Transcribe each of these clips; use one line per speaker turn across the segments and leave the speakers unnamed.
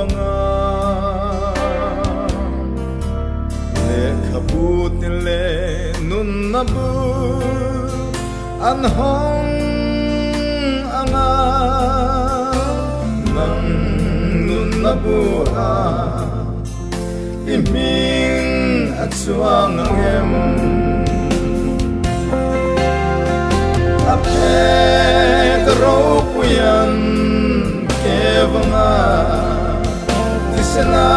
vanga le khabut le nun nabu an hong anga nang nun nabu a iming at suang ang em ape karo puyan kevanga tisena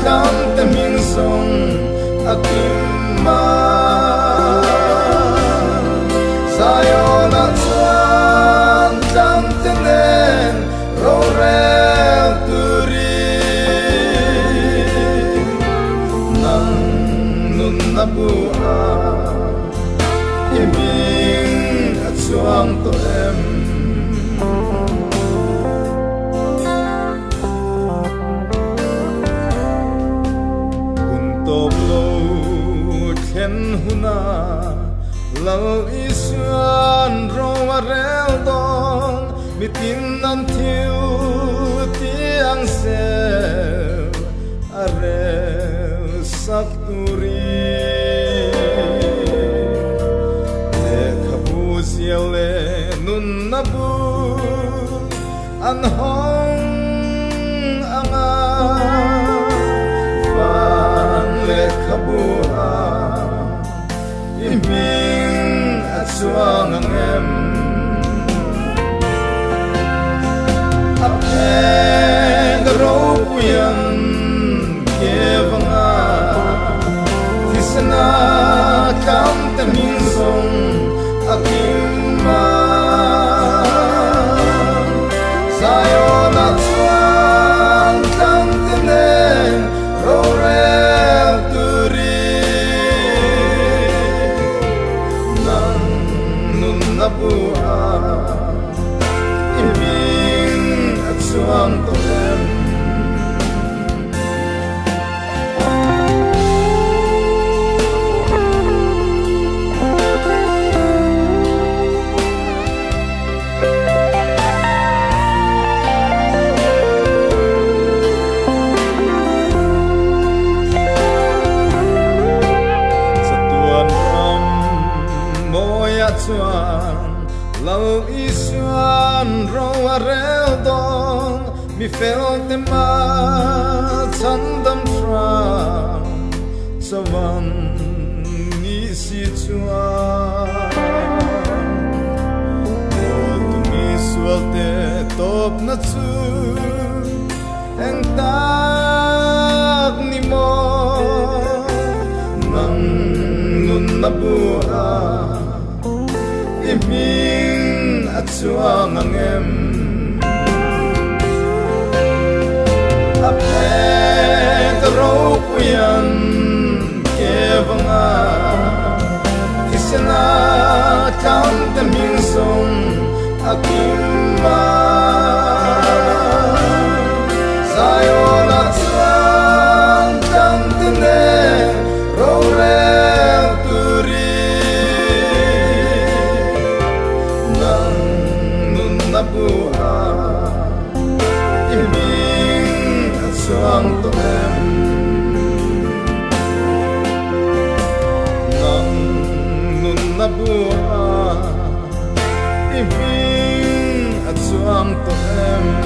kam taming song akima sayo na tsan jam tenen rorel turi nang nun nabua iming at suang to em huna lal isuan roa rel don mitin nan thiu tiang sel arel sakturi le khabu ziale nun nabu an hong anga van le khabu iming at suang ang em ape garo puyan kevanga tisana kam taming song akima sayo na tsan kam tenen rorel turi nabua iming at suang to em satuan ram moya chuan lau isuan roa rel don mi fel te ma chandam tram savan ni si chuan tu mi sualte top na chu eng tak ni mo nang nun nabua iming at suang ang em ape karo puyan kevanga tisena kam taming song akima sayo na tsan kam tenen rorel turi nabua iming at suang to em nang nun nabua iming at suang to em